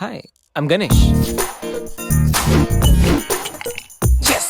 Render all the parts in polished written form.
Hi, I'm Ganesh. Yes!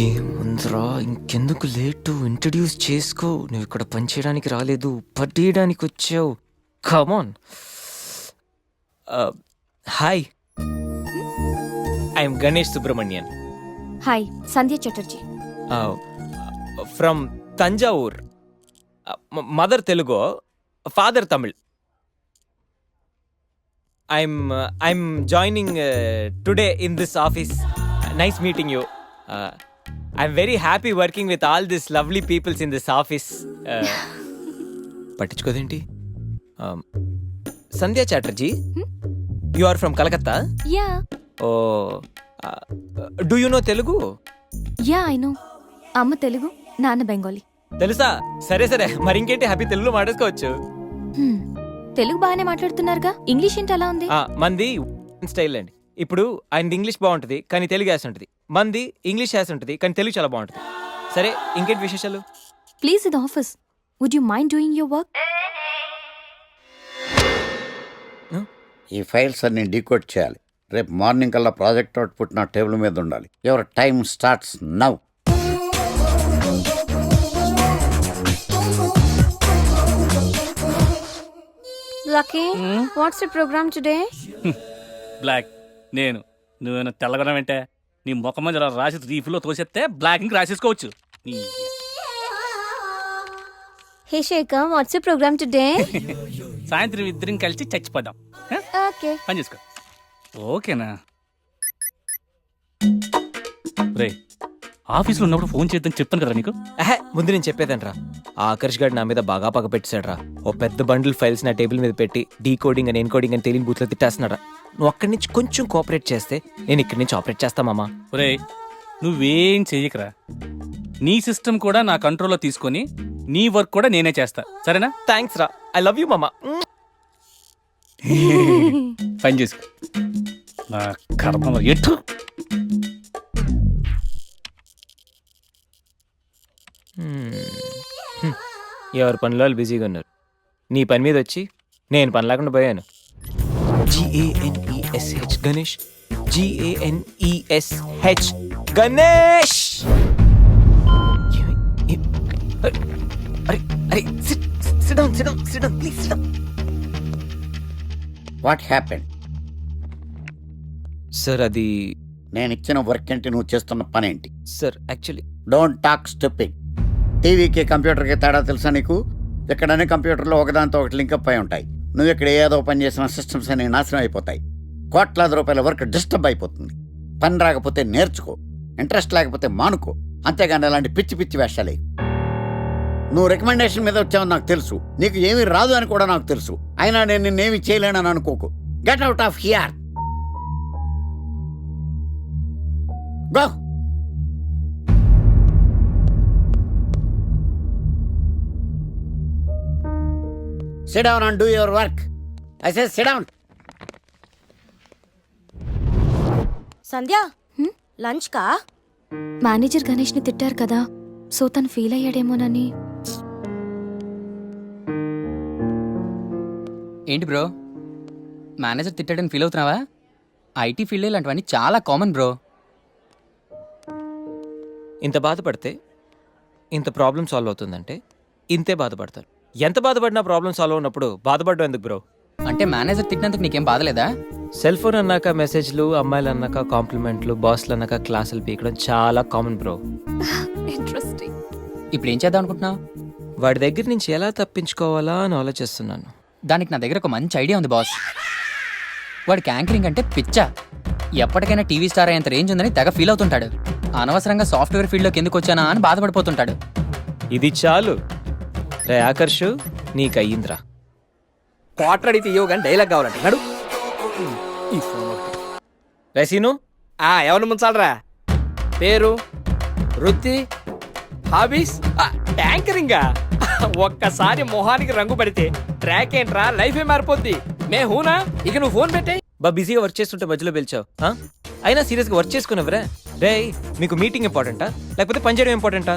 ఏముందిరా ఇంకెందుకు late introduce చేసుకో. నువ్వు ఇక్కడ పనిచేయడానికి రాలేదు, పట్టేయడానికి వచ్చావు. Come on. Hi, I am Ganesh Subramanian hi, Sandhya Chatterjee. From Thanjavur. Mother Telugu, father Tamil. I am joining today in this office. Nice meeting you. I'm very happy working with all these lovely peoples in this office. పట్టించుకోదేంటి? Sandhya Chatterjee, you are from Calcutta? Yeah. Oh, do you know Telugu? Yeah, I know. అమ్మ తెలుగు, నాన్న బెంగాలీ. తెలుసా? సరే సరే, మరి ఇంకేంటి, happy తెలుగులో మాట్లాడుకోవచ్చు. తెలుగు బాగానే మాట్లాడుతున్నారుగా, ఇంగ్లీష్ ఏంటి అలా ఉంది? మంది స్టైల్ అండి. ఇప్పుడు ఆయన ఇంగ్లీష్ బాగుంటుంది కానీ తెలుగు యాస ఉంటుంది. మంది ఇంగ్లీష్ యాస ఉంటుంది కానీ తెలుగు చాలా బాగుంటుంది. సరే, ఇంకేంటి విశేషాలు? ప్లీజ్ ఇది office. Would you mind doing your work? ఈ ఫైల్స్ అన్ని డీకోడ్ చేయాలి. రేపు మార్నింగ్ కల్లా ప్రాజెక్ట్ అవుట్పుట్ నా టేబుల్ మీద ఉండాలి. Your time starts now. Lucky, what's the program today? బ్లాక్. నేను నువ్వేనా తెల్లగడం అంటే నీ ముఖం మీద రాసి రీఫ్లో తోసేస్తే బ్లాక్ ఇంక రాసేసుకోవచ్చు. Hey Shekhar, what's the program today? సాయంత్రం ఇద్దరం కలిసి చచ్చిపోదాం. ఓకే, పని చేసుకో. ఓకేనా? రే, ఆఫీస్లో ఉన్నప్పుడు ఫోన్ చేద్దాం చెప్తాను కదా నీకు. ముందు నేను చెప్పేదనరా, ఆ ఆకర్ష్ గారు నా మీద బాగా పగ పెట్టాడురా. ఓ పెద్ద బండిల్ ఫైల్స్ నా టేబుల్ మీద పెట్టి డీకోడింగ్ అని ఎన్కోడింగ్ అని తెలియని బూత్లో తిట్టేస్తున్నారా. నువ్వు అక్కడి నుంచి కొంచెం కోఆపరేట్ చేస్తే నేను ఇక్కడి నుంచి ఆపరేట్ చేస్తా మామా. రే, నువ్వేం చెయ్యకరా. నీ సిస్టమ్ కూడా నా కంట్రోల్లో తీసుకొని నీ వర్క్ కూడా నేనే చేస్తా, సరేనా? థ్యాంక్స్ రా, ఐ లవ్ యూ మామా. పని చేసుకో. నా కర్మ ఎటు. ఎవరి పనిలో వాళ్ళు బిజీగా ఉన్నారు. నీ పని మీద వచ్చి నేను పని లేకుండా పోయాను. GANESH గణేష్. GANESH గణేష్. అరే sit down please sit down. What happened? Sir అది నేను ఇచ్చిన వర్క్ ఏంటి, నువ్వు చేస్తున్న పని ఏంటి? Sir actually don't talk stupid. టీవీకి కంప్యూటర్కి తేడా తెలుసా నీకు? ఇక్కడనే కంప్యూటర్లో ఒకదాంతో ఒకటి లింకప్ అయి ఉంటాయి. నువ్వు ఇక్కడ ఏదో పని చేసిన సిస్టమ్స్ అన్ని నాశనం అయిపోతాయి. కోట్లాది రూపాయల వర్క్ డిస్టర్బ్ అయిపోతుంది. పని రాకపోతే నేర్చుకో, ఇంట్రెస్ట్ లేకపోతే మానుకో, అంతేగాని అలాంటి పిచ్చి పిచ్చి వేషాలే. నువ్వు రికమెండేషన్ మీద వచ్చావు నాకు తెలుసు, నీకు ఏమీ రాదు అని కూడా నాకు తెలుసు. అయినా నేను నిన్నేమి చేయలేనని అనుకోకు. Get out of here. Go. Sit down and do your work. I say sit down. Sandhya, lunch కా? మేనేజర్ గణేష్ ని తిట్టారు కదా, సో తను ఫీల్ అయ్యాడేమోనని. ఏంటి బ్రో, మేనేజర్ తిట్టాడని ఫీల్ అవుతున్నావా? ఐటీ ఫీల్డ్ ఇలాంటివన్నీ చాలా కామన్ బ్రో. ఇంత బాధపడితే ఇంత ప్రాబ్లం సాల్వ్ అవుతుందంటే ఇంతే బాధపడతారు. ఎంత బాధపడినా ప్రాబ్లం సాల్వ్ అవునప్పుడు బాధపడడం ఎందుకు బ్రో? అంటే మేనేజర్ తిట్టినందుకు నీకేం బాధలేదా? సెల్ ఫోన్ అన్నాక మెసేజ్లు, అమ్మాయిలు అన్నాక కాంప్లిమెంట్లు, బాస్లు అన్నాక క్లాసులు పీకడం చాలా కామన్ బ్రో. ఇంట్రెస్టింగ్. ఇప్పుడు ఏం చేద్దాం అనుకుంటున్నావు? వాడి దగ్గర నుంచి ఎలా తప్పించుకోవాలా అని ఆలోచిస్తున్నాను. దానికి నా దగ్గర ఒక మంచి ఐడియా ఉంది బాస్. వాడికి యాంకరింగ్ అంటే పిచ్చా. ఎప్పటికైనా టీవీ స్టార్ అయ్యేంత రేంజ్ ఉందని తెగ ఫీల్ అవుతుంటాడు. అనవసరంగా సాఫ్ట్వేర్ ఫీల్డ్లోకి ఎందుకు వచ్చానా అని బాధపడిపోతుంటాడు. ఇది చాలు రే ఆకర్షు, నీకు అయ్యిందిరా. క్వార్టర్ అడిగితే ఇవ్వ కానీ డైలాగ్ కావాలంటే నడు. ఈ ఫోన్ ఒకటి. రేసీను ఎవరిని ముంచాలరా? పేరు, వృత్తి, హాబీస్, ట్యాంకరింగా? ఒక్కసారి మొహానికి రంగు పడితే ట్రాక్ ఏంట్రా, లైఫే మారిపోద్ది. మే హూనా, ఇక నువ్వు ఫోన్ పెట్టే. బా బిజీగా వర్క్ చేస్తుంటే మధ్యలో పిలిచావు అయినా సీరియస్గా వర్క్ చేసుకునేవరా? రే మీకు మీటింగ్ ఇంపార్టెంటా లేకపోతే పని చేయడం ఇంపార్టెంటా?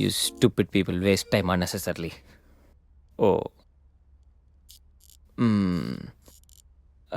You stupid people waste time unnecessarily. Oh